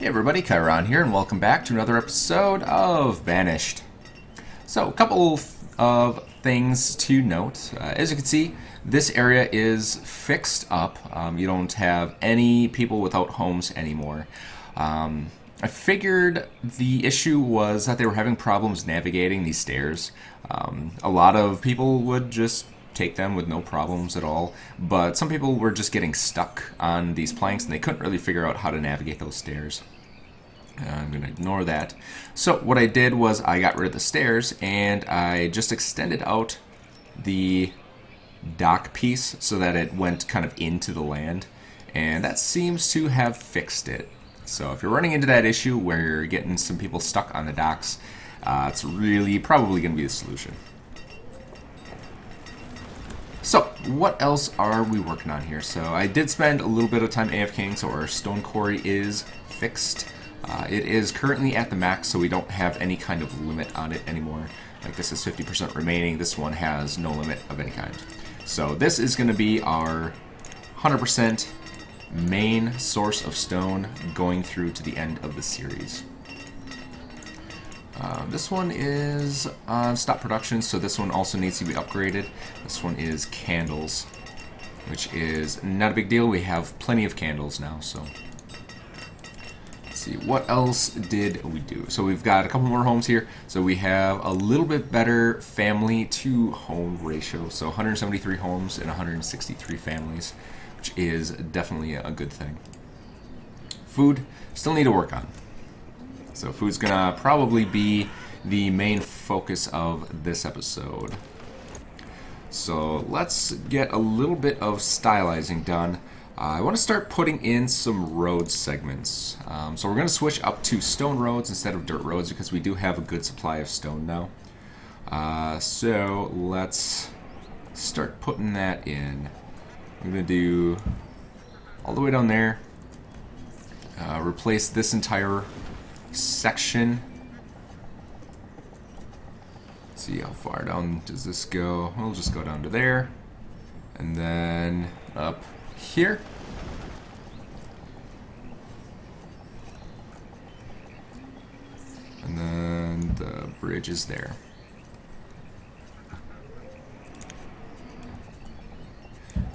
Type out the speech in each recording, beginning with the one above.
Hey everybody, Chiron here, and welcome back to another episode of Banished. So, a couple of things to note. As you can see, this area is fixed up. You don't have any people without homes anymore. I figured the issue was that they were having problems navigating these stairs. A lot of people would just take them with no problems at all, but some people were just getting stuck on these planks and they couldn't really figure out how to navigate those stairs. I'm going to ignore that. So what I did was I got rid of the stairs and I just extended out the dock piece so that it went kind of into the land, and that seems to have fixed it. So if you're running into that issue where you're getting some people stuck on the docks, it's really probably going to be the solution. So, what else are we working on here? So, I did spend a little bit of time AFKing, so our stone quarry is fixed. It is currently at the max, so we don't have any kind of limit on it anymore. Like, this is 50% remaining. This one has no limit of any kind. So, this is going to be our 100% main source of stone going through to the end of the series. This one is on stop production, so this one also needs to be upgraded. This one is candles, which is not a big deal. We have plenty of candles now, so let's see, what else did we do? So we've got a couple more homes here. So we have a little bit better family to home ratio, so 173 homes and 163 families, which is definitely a good thing. Food, still need to work on. So food's gonna probably be the main focus of this episode. So let's get a little bit of stylizing done. I want to start putting in some road segments. So we're going to switch up to stone roads instead of dirt roads because we do have a good supply of stone now. So let's start putting that in. I'm going to do all the way down there. Replace this entire section. Let's see, how far down does this go? We'll just go down to there, and then up here. And then the bridge is there.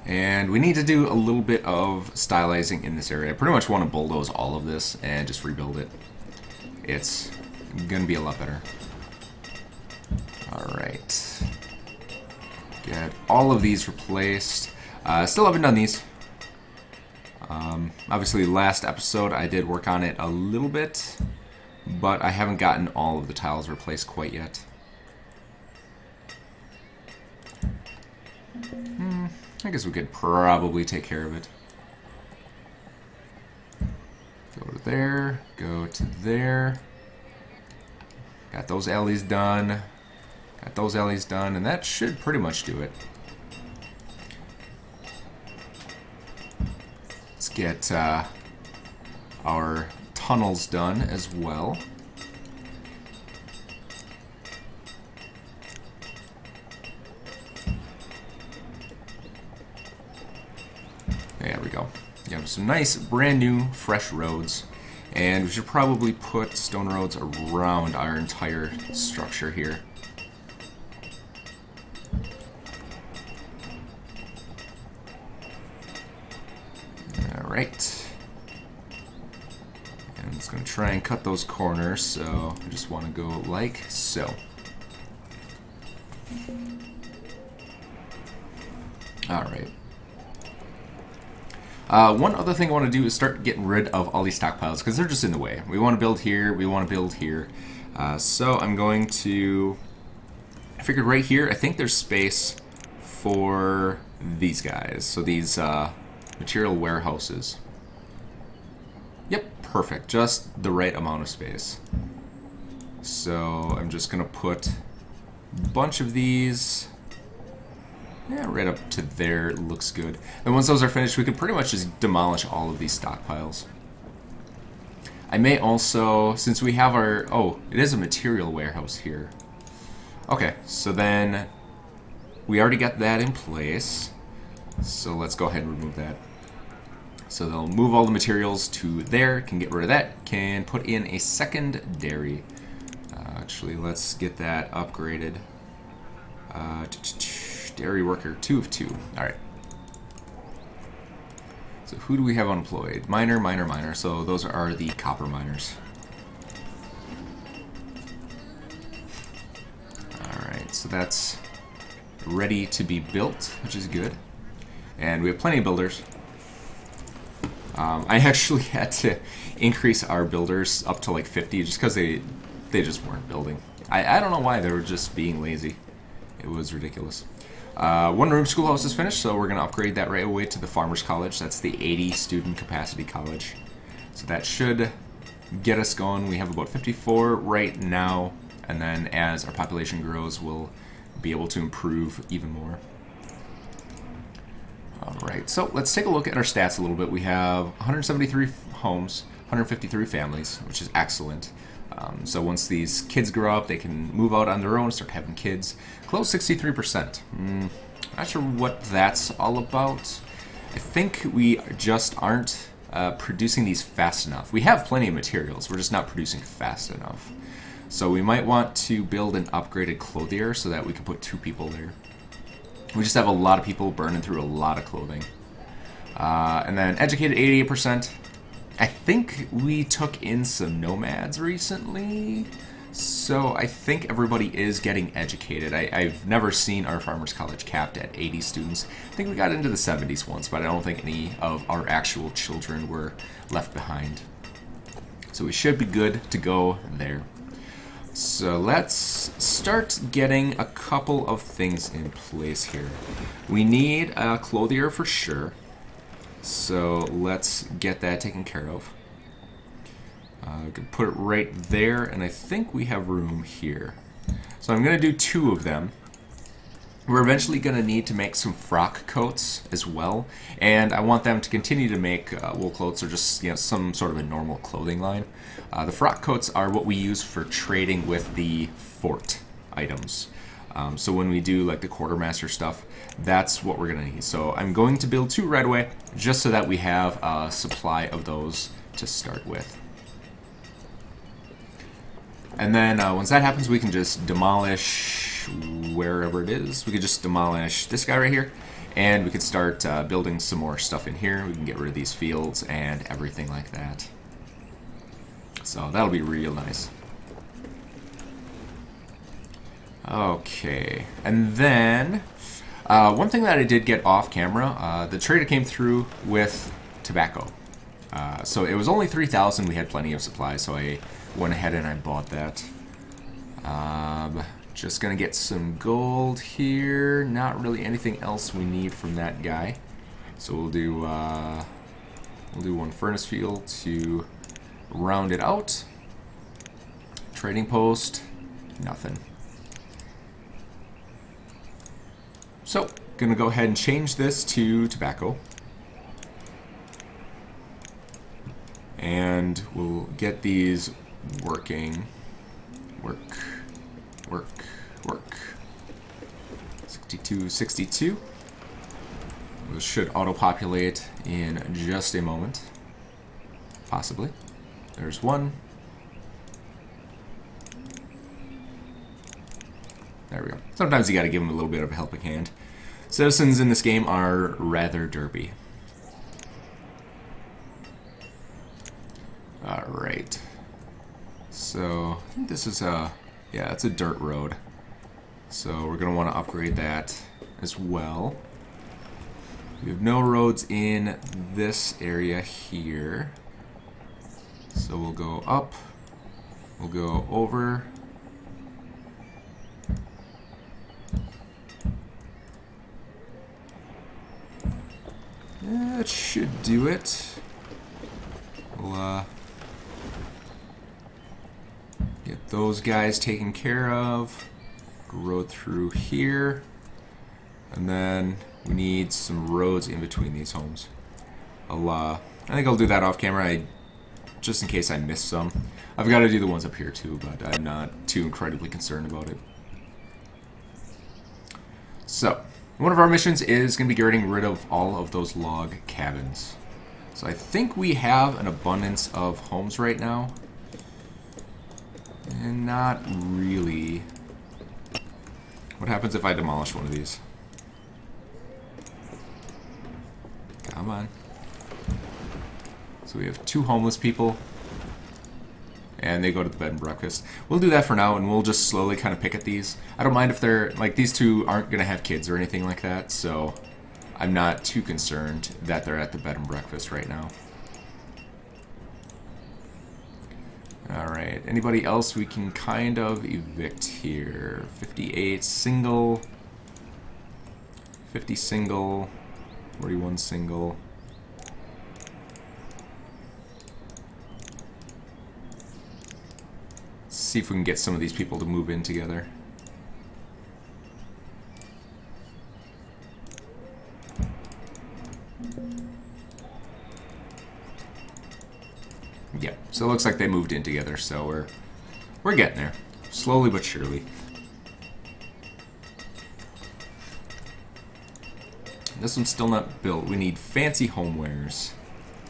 And we need to do a little bit of stylizing in this area. I pretty much want to bulldoze all of this and just rebuild it. It's gonna be a lot better. Alright. Get all of these replaced. Still haven't done these. Obviously, last episode I did work on it a little bit, but I haven't gotten all of the tiles replaced quite yet. I guess we could probably take care of it. Go to there, go to there. Got those alleys done. Got those alleys done, and that should pretty much do it. Let's get our tunnels done as well. There we go. You have some nice, brand new, fresh roads. And we should probably put stone roads around our entire structure here. Alright. And I'm just going to try and cut those corners, so I just want to go like so. Alright. One other thing I want to do is start getting rid of all these stockpiles because they're just in the way. We want to build here, we want to build here. So I'm going to... I figured right here, I think there's space for these guys. So these material warehouses. Yep, perfect. Just the right amount of space. So I'm just going to put a bunch of these... Yeah, right up to there. It looks good. And once those are finished, we can pretty much just demolish all of these stockpiles. I may also, since we have our... Oh, it is a material warehouse here. Okay, so then we already got that in place. So let's go ahead and remove that. So they'll move all the materials to there, can get rid of that, can put in a second dairy. Actually, let's get that upgraded. Dairy worker, 2 of 2. Alright. So who do we have unemployed? Miner, miner, miner. So those are the copper miners. Alright, so that's ready to be built, which is good. And we have plenty of builders. I actually had to increase our builders up to like 50 just because they just weren't building. I don't know why, they were just being lazy. It was ridiculous. One room schoolhouse is finished, so we're going to upgrade that right away to the Farmers College. That's the 80 student capacity college. So that should get us going. We have about 54 right now, and then as our population grows, we'll be able to improve even more. Alright, so let's take a look at our stats a little bit. We have 173 homes, 153 families, which is excellent. So once these kids grow up, they can move out on their own, start having kids. Close 63%. Not sure what that's all about. I think we just aren't producing these fast enough. We have plenty of materials, we're just not producing fast enough. So we might want to build an upgraded clothier so that we can put 2 people there. We just have a lot of people burning through a lot of clothing. And then educated 88%. I think we took in some nomads recently, so I think everybody is getting educated. I've never seen our Farmers College capped at 80 students. I think we got into the 70s once, but I don't think any of our actual children were left behind. So we should be good to go there. So let's start getting a couple of things in place here. We need a clothier for sure. So let's get that taken care of. We can put it right there, and I think we have room here. So I'm going to do 2 of them. We're eventually going to need to make some frock coats as well, and I want them to continue to make wool coats or just some sort of a normal clothing line. The frock coats are what we use for trading with the fort items. So when we do like the quartermaster stuff, that's what we're going to need. So I'm going to build 2 right away, just so that we have a supply of those to start with. And then once that happens, we can just demolish wherever it is. We could just demolish this guy right here, and we could start building some more stuff in here. We can get rid of these fields and everything like that. So that'll be real nice. Okay, and then one thing that I did get off camera, the trader came through with tobacco. So it was only 3,000, we had plenty of supplies, so I went ahead and I bought that. Just gonna get some gold here, not really anything else we need from that guy. So we'll do one furnace field to round it out. Trading post, nothing. So, gonna go ahead and change this to tobacco. And we'll get these working. Work. 62, 62. Those should auto-populate in just a moment. Possibly. There's one. There we go. Sometimes you gotta give them a little bit of a helping hand. Citizens in this game are rather derpy. Alright. So, I think this is a... yeah, it's a dirt road. So we're gonna want to upgrade that as well. We have no roads in this area here. So we'll go up. We'll go over. That should do it. We'll get those guys taken care of. Road through here. And then we need some roads in between these homes. I think I'll do that off camera, just in case I miss some. I've got to do the ones up here too, but I'm not too incredibly concerned about it. So, one of our missions is going to be getting rid of all of those log cabins. So I think we have an abundance of homes right now. And not really. What happens if I demolish one of these? Come on. So we have 2 homeless people. And they go to the bed and breakfast. We'll do that for now, and we'll just slowly kind of pick at these. I don't mind if they're, like, these 2 aren't going to have kids or anything like that, so I'm not too concerned that they're at the bed and breakfast right now. Alright, anybody else we can kind of evict here? 58 single, 50 single, 41 single. See if we can get some of these people to move in together. Yeah, so it looks like they moved in together, so we're getting there. Slowly but surely. This one's still not built. We need fancy homewares.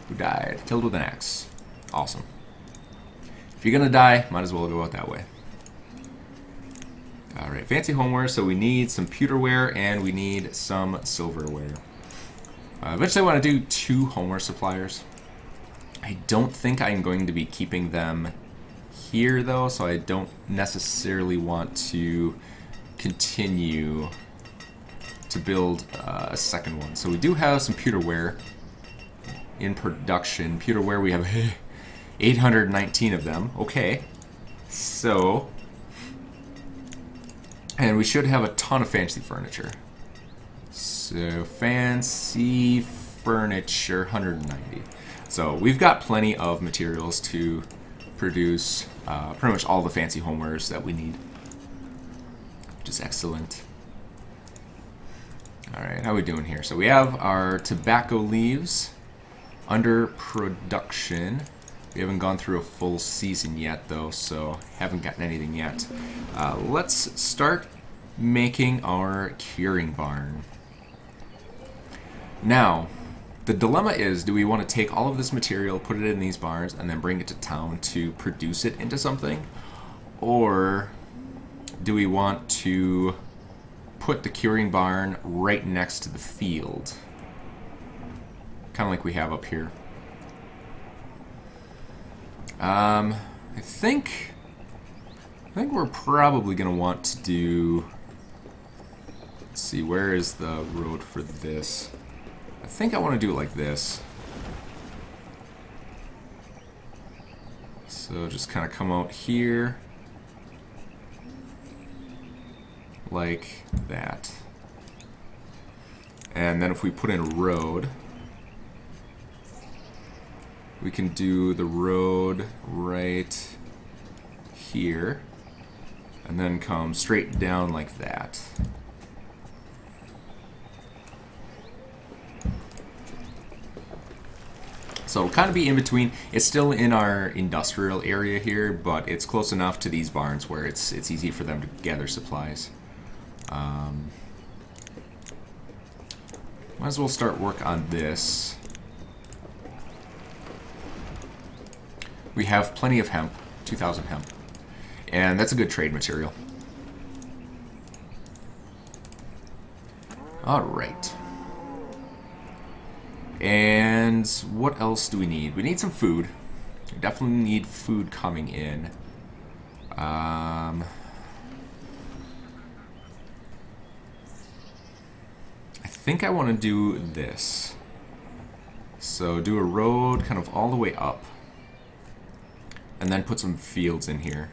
Who died? Killed with an axe. Awesome. If you're gonna die, might as well go out that way. Alright, fancy homeware, so we need some pewterware and we need some silverware. Eventually I want to do 2 homeware suppliers. I don't think I'm going to be keeping them here though, so I don't necessarily want to continue to build a second one. So we do have some pewterware in production. Pewterware, we have 819 of them. Okay. So, and we should have a ton of fancy furniture. So, fancy furniture, 190. So, we've got plenty of materials to produce pretty much all the fancy homewares that we need. Which is excellent. Alright, how are we doing here? So, we have our tobacco leaves under production. We haven't gone through a full season yet, though, so haven't gotten anything yet. Let's start making our curing barn. Now, the dilemma is, do we want to take all of this material, put it in these barns, and then bring it to town to produce it into something? Or do we want to put the curing barn right next to the field? Kind of like we have up here. I think we're probably going to want to do... Let's see, where is the road for this? I think I want to do it like this. So just kind of come out here. Like that. And then if we put in a road... We can do the road right here, and then come straight down like that. So it'll kind of be in between. It's still in our industrial area here, but it's close enough to these barns where it's easy for them to gather supplies. Might as well start work on this. We have plenty of hemp, 2,000 hemp, and that's a good trade material. Alright. And what else do we need? We need some food. We definitely need food coming in. I think I want to do this. So do a road kind of all the way up. And then put some fields in here.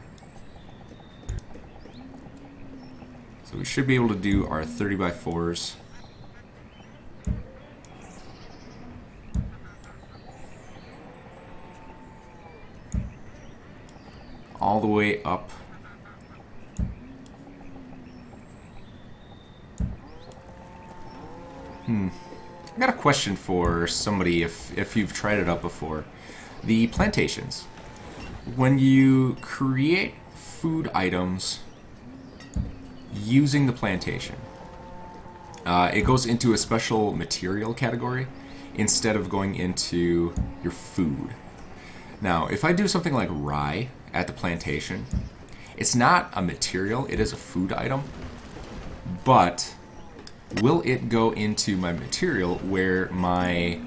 So we should be able to do our 30 by 4s. All the way up. I got a question for somebody if you've tried it out before. The plantations. When you create food items using the plantation, it goes into a special material category, instead of going into your food. Now, if I do something like rye at the plantation, it's not a material, it is a food item, but will it go into my material where my,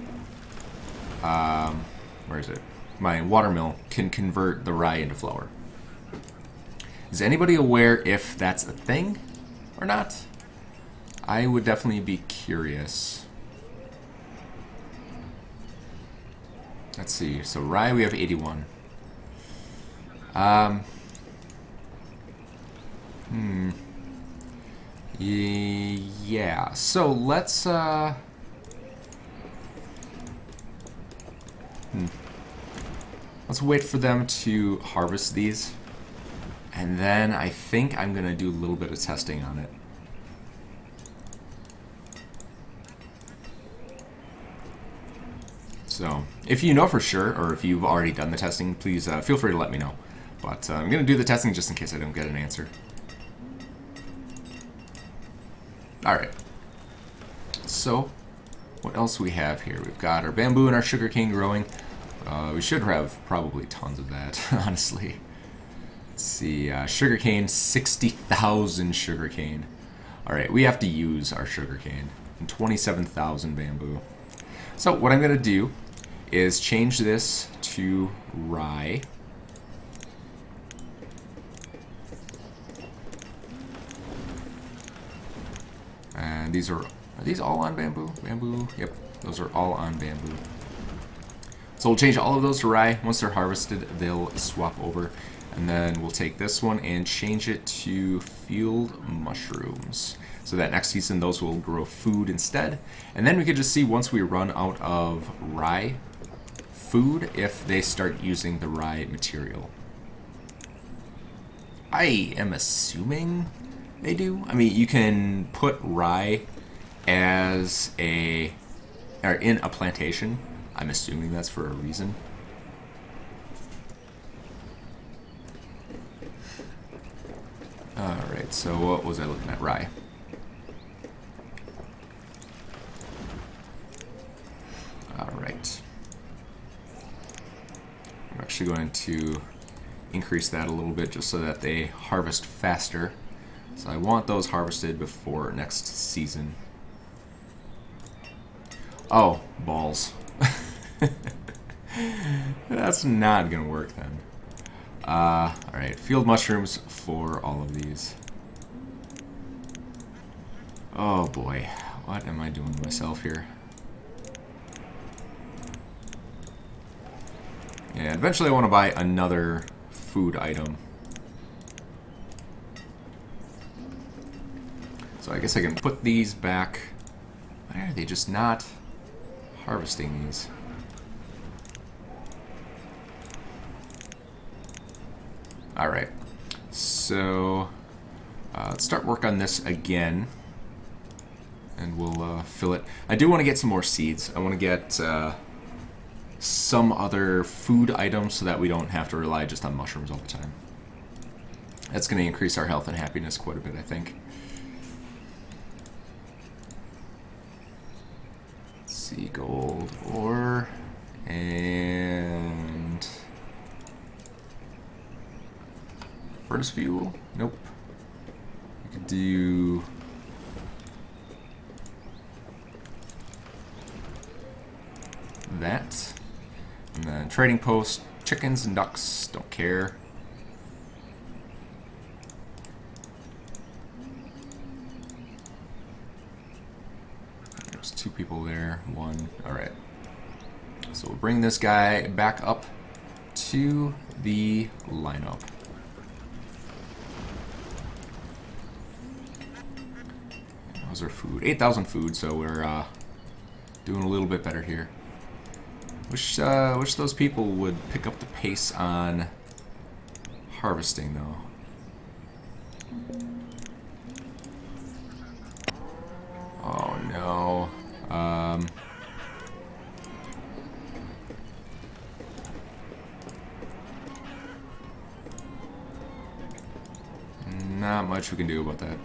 where is it? My watermill can convert the rye into flour? Is anybody aware if that's a thing or not? I would definitely be curious. Let's see. So rye, we have 81. Yeah. So let's let's wait for them to harvest these. And then I think I'm going to do a little bit of testing on it. So, if you know for sure, or if you've already done the testing, please feel free to let me know. But I'm going to do the testing just in case I don't get an answer. Alright. So, what else we have here? We've got our bamboo and our sugarcane growing. We should have probably tons of that, honestly. Let's see, sugarcane, 60,000 sugarcane. Alright, we have to use our sugarcane. And 27,000 bamboo. So what I'm going to do is change this to rye. And these are these all on bamboo? Bamboo, yep, those are all on bamboo. So we'll change all of those to rye. Once they're harvested, they'll swap over. And then we'll take this one and change it to field mushrooms. So that next season, those will grow food instead. And then we could just see once we run out of rye food, if they start using the rye material. I am assuming they do. I mean, you can put rye as or in a plantation. I'm assuming that's for a reason. Alright, so what was I looking at? Rye. Alright. I'm actually going to increase that a little bit just so that they harvest faster. So I want those harvested before next season. Oh, balls. That's not gonna work then. Alright, field mushrooms for all of these. Oh boy, what am I doing to myself here? Yeah, eventually I want to buy another food item. So I guess I can put these back. Why are they just not harvesting these? Alright, so let's start work on this again, and we'll fill it. I do want to get some more seeds. I want to get some other food items so that we don't have to rely just on mushrooms all the time. That's going to increase our health and happiness quite a bit, I think. Let's see, gold ore, and furnace fuel? Nope. We could do that. And then trading post, chickens and ducks, don't care. There's two people there, one. Alright. So we'll bring this guy back up to the lineup. How's our food? 8,000 food, so we're doing a little bit better here. Wish those people would pick up the pace on harvesting, though. Oh no. Not much we can do about that.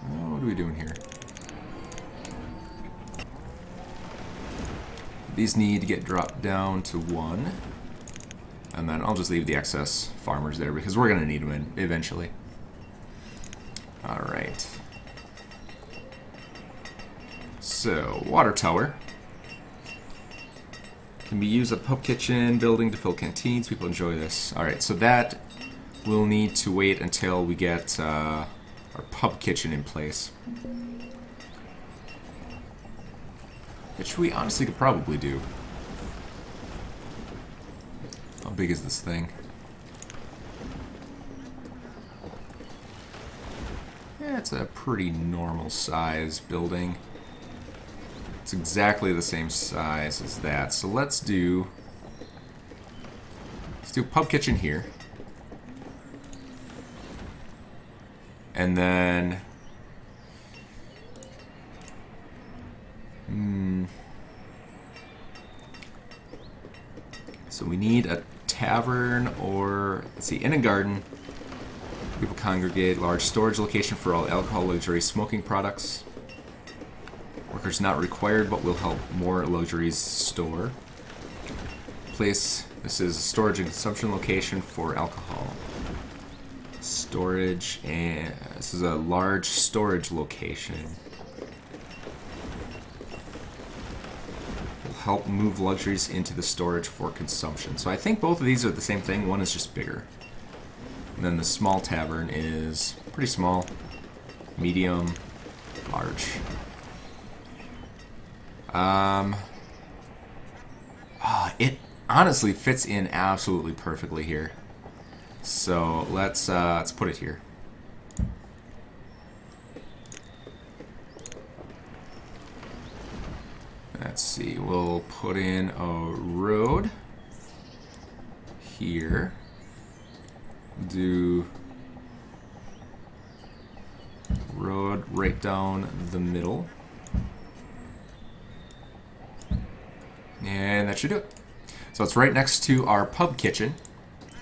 What are we doing here? these need to get dropped down to 1. And then I'll just leave the excess farmers there because we're going to need them eventually. Alright. So, water tower. Can be used at pub kitchen, building to fill canteens. People enjoy this. Alright, so that we'll need to wait until we get our pub kitchen in place. Which we honestly could probably do. How big is this thing? Yeah, it's a pretty normal size building. It's exactly the same size as that. So let's do pub kitchen here. And then so we need a tavern or, let's see, inn and garden. People congregate. Large storage location for all alcohol, luxury, smoking products. Workers not required, but will help more luxuries store. Place. This is a storage and consumption location for alcohol. Storage, and this is a large storage location. Will help move luxuries into the storage for consumption. So I think both of these are the same thing. One is just bigger. And then the small tavern is pretty small, medium, large. It honestly fits in absolutely perfectly here. So let's put it here. Let's see, we'll put in a road here. Do road right down the middle. And that should do it. So it's right next to our pub kitchen.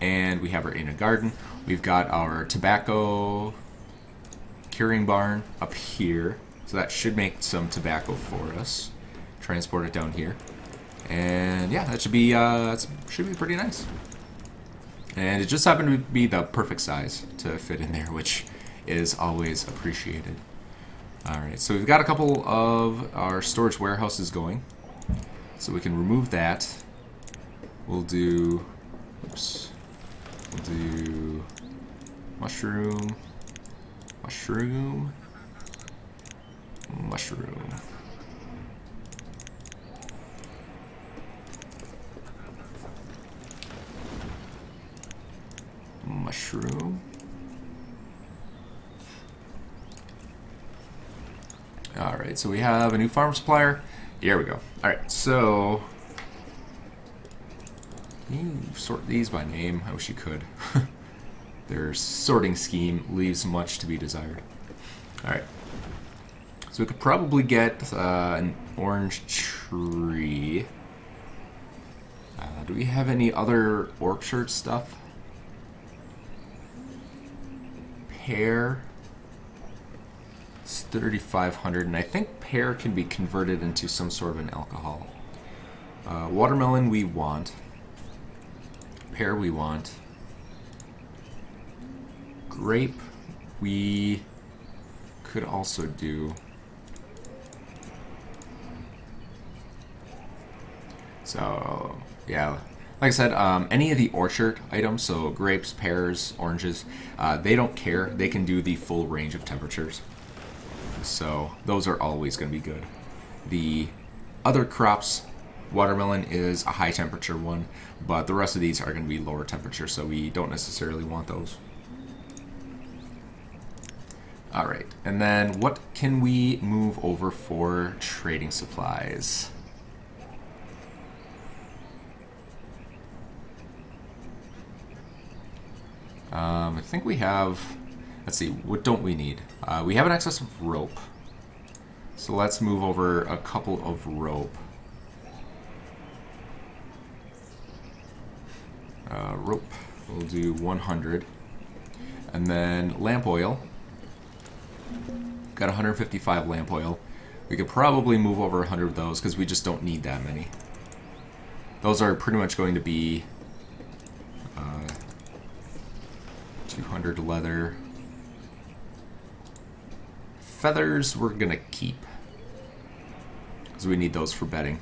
And we have our inn and garden. We've got our tobacco curing barn up here. So that should make some tobacco for us. Transport it down here. And yeah, that should be pretty nice. And it just happened to be the perfect size to fit in there, which is always appreciated. Alright, so we've got a couple of our storage warehouses going. So we can remove that. We'll do... Oops. We'll do... Mushroom. Mushroom. Mushroom. Mushroom. Alright, so we have a new farm supplier. Here we go. Alright, so you sort these by name. I wish you could. Their sorting scheme leaves much to be desired. Alright. So we could probably get an orange tree. Do we have any other orchard stuff? Pear. It's 3,500, and I think pear can be converted into some sort of an alcohol. Watermelon we want. Pear we want. Grape we could also do. So, yeah. Like I said, any of the orchard items, so grapes, pears, oranges, they don't care. They can do the full range of temperatures. So those are always going to be good. The other crops, watermelon is a high temperature one, but the rest of these are going to be lower temperature, so we don't necessarily want those. Alright, and then what can we move over for trading supplies? I think we have, let's see, what don't we need? We have an excess of rope. So let's move over a couple of rope. Rope, we'll do 100. And then lamp oil. Got 155 lamp oil. We could probably move over 100 of those because we just don't need that many. Those are pretty much going to be 200 leather. Feathers we're going to keep, because we need those for bedding.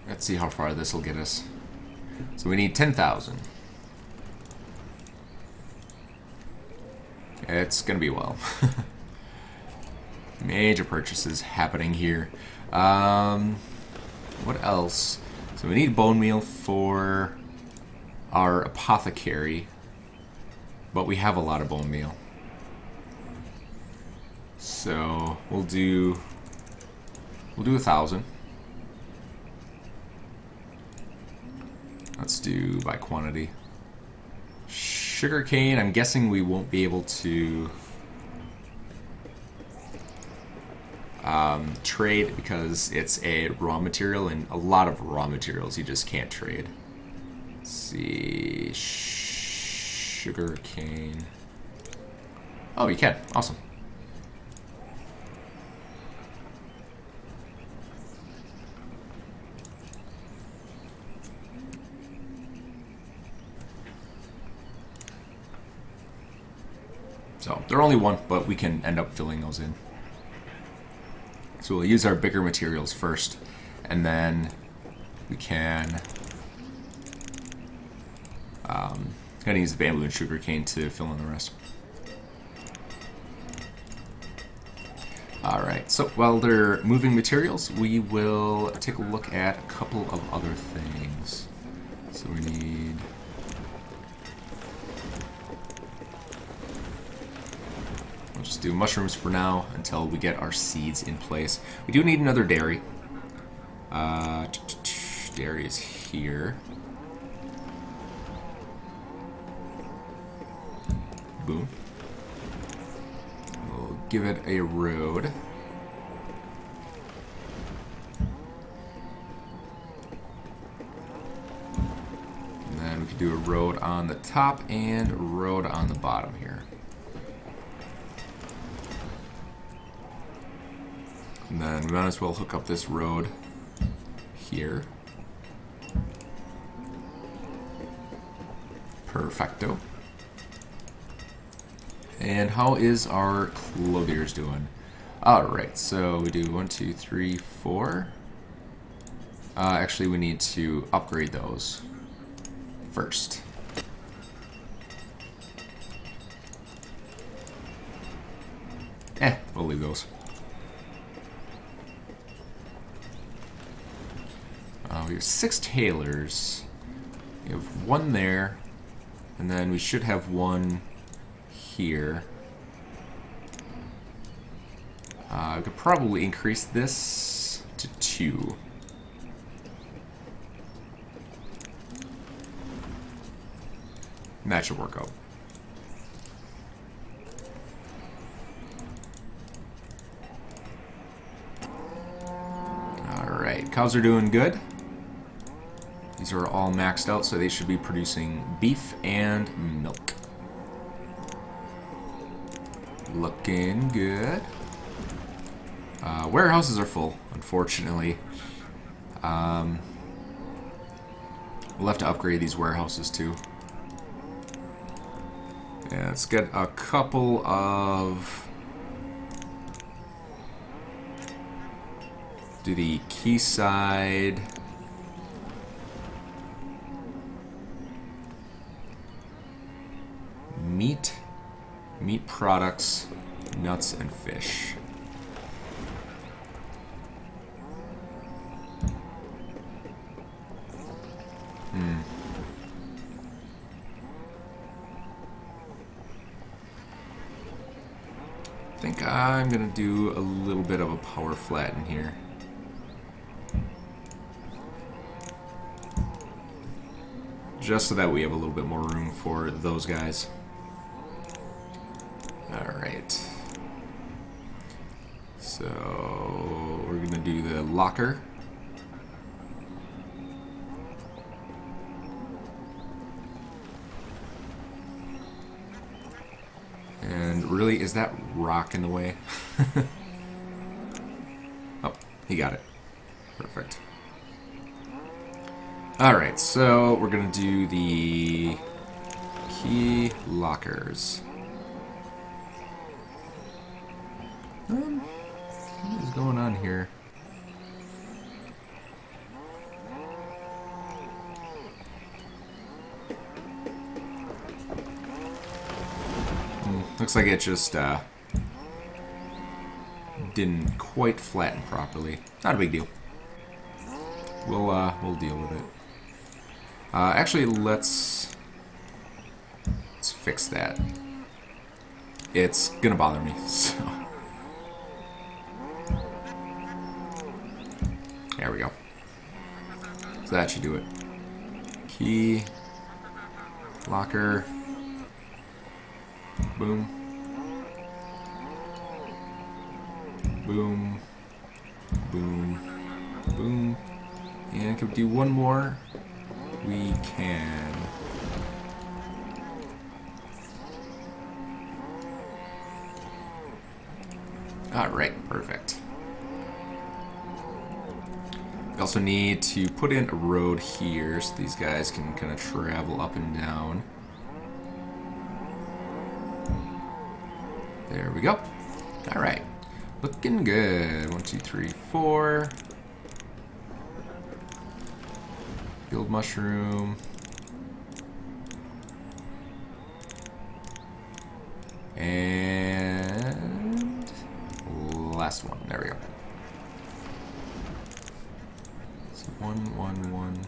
Let's see how far this will get us. So we need 10,000. It's going to be well. Major purchases happening here. What else? So we need bone meal for our apothecary, but we have a lot of bone meal. So we'll do 1,000. Let's do by quantity. Sugarcane, I'm guessing we won't be able to trade because it's a raw material, and a lot of raw materials you just can't trade. Let's see, sugarcane. Oh, you can. Awesome. So they're only one, but we can end up filling those in. So we'll use our bigger materials first, and then we can gonna use the bamboo and sugarcane to fill in the rest. Alright, so while they're moving materials, we will take a look at a couple of other things. So we need... We'll just do mushrooms for now until we get our seeds in place. We do need another dairy. Dairy is here. Boom. We'll give it a road. And then we can do a road on the top and a road on the bottom here. And then we might as well hook up this road here. Perfecto. And how is our clothiers doing? Alright, so we do 1, 2, 3, 4. Actually, we need to upgrade those first. We'll leave those. We have 6 tailors. We have 1 there, and then we should have 1 here. I could probably increase this to 2. And that should work out. Alright, cows are doing good. These are all maxed out, so they should be producing beef and milk. Looking good. Warehouses are full, unfortunately. We'll have to upgrade these warehouses too. Yeah, let's get a couple of... Do the quayside... meat products, nuts, and fish. I think I'm gonna do a little bit of a power flat in here. Just so that we have a little bit more room for those guys. Alright. So we're gonna do the locker. And really, is that rock in the way? He got it. Perfect. Alright, so we're going to do the key lockers. What is going on here? Looks like it just didn't quite flatten properly. Not a big deal. We'll deal with it. Actually, let's fix that. It's gonna bother me, so. There we go. So that should do it. Key. Locker. Boom. Boom. Boom. Boom. And can we do one more? We can. Alright, perfect. We also need to put in a road here so these guys can kind of travel up and down. There we go. Alright. Looking good. 1, 2, 3, 4. Field mushroom. And last one. There we go. So 1, 1, 1.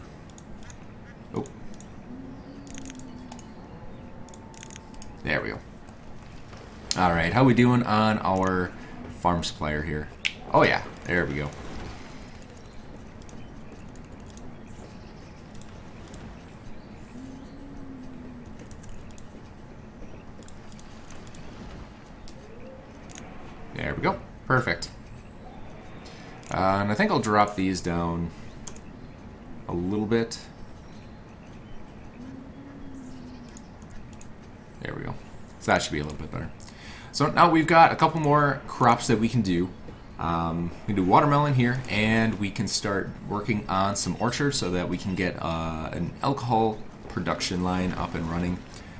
Oh. There we go. Alright, how we doing on our farm supplier here? Oh yeah, there we go. There we go. Perfect. And I think I'll drop these down a little bit. There we go. So that should be a little bit better. So now we've got a couple more crops that we can do. We can do watermelon here, and we can start working on some orchards so that we can get an alcohol production line up and running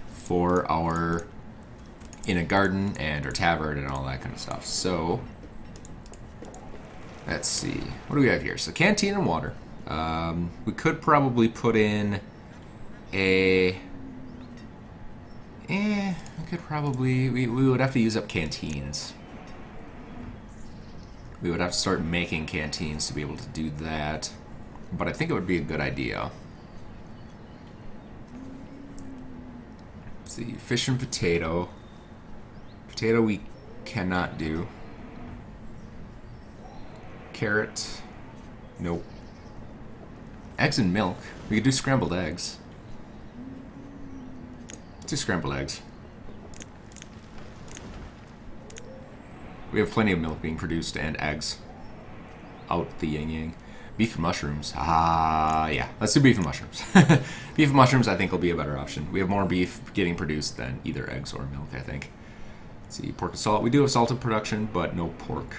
for our in a garden and our tavern and all that kind of stuff. So let's see, what do we have here? So canteen and water. We could probably put in a we could probably we would have to use up canteens. We would have to start making canteens to be able to do that, but I think it would be a good idea. Let's see, fish and potato. Potato we cannot do. Carrot, nope. Eggs and milk. We could do scrambled eggs. Let's do scrambled eggs. We have plenty of milk being produced and eggs. Out the yin-yang. Beef and mushrooms. Yeah. Let's do beef and mushrooms. Beef and mushrooms I think will be a better option. We have more beef getting produced than either eggs or milk, I think. Let's see, pork and salt. We do have salted production, but no pork.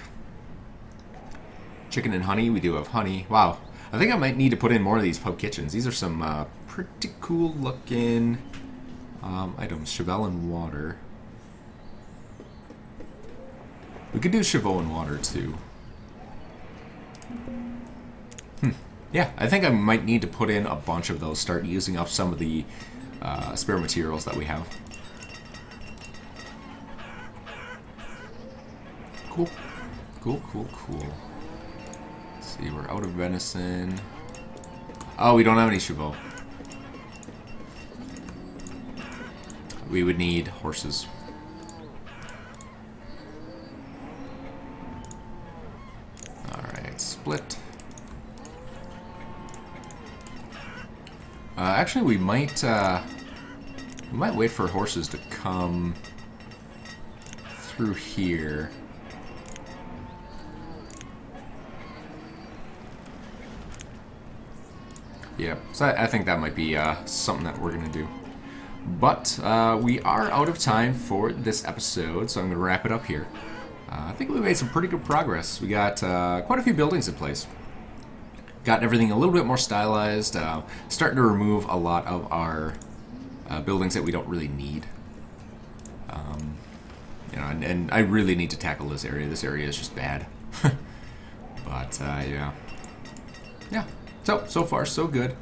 Chicken and honey. We do have honey. Wow. I think I might need to put in more of these pub kitchens. These are some pretty cool looking items. Cheval and water. We could do Cheval and water too. Yeah, I think I might need to put in a bunch of those. Start using up some of the spare materials that we have. Cool. Cool, cool, cool. Let's see, we're out of venison. Oh, we don't have any Cheval. We would need horses. Alright, split. Actually, we might wait for horses to come through here. Yeah, so I think that might be something that we're going to do. But we are out of time for this episode, so I'm going to wrap it up here. I think we made some pretty good progress. We got quite a few buildings in place. Got everything a little bit more stylized. Starting to remove a lot of our buildings that we don't really need. You know, and I really need to tackle this area. This area is just bad. But yeah. So far so good.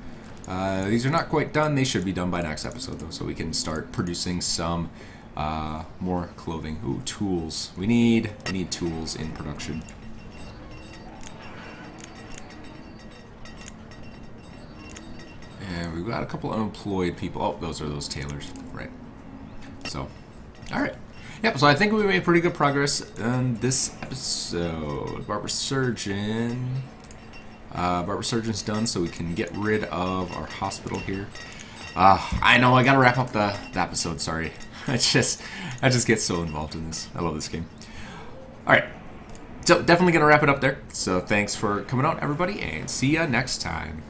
These are not quite done. They should be done by next episode though, so we can start producing some more clothing. Ooh, tools. We need tools in production. And we've got a couple unemployed people. Oh, those are those tailors, right? So, all right. Yep. So I think we made pretty good progress on this episode. Barber Surgeon's done, so we can get rid of our hospital here. I know I gotta wrap up the episode. Sorry, I just get so involved in this. I love this game. All right, so definitely gonna wrap it up there. So thanks for coming out, everybody, and see ya next time.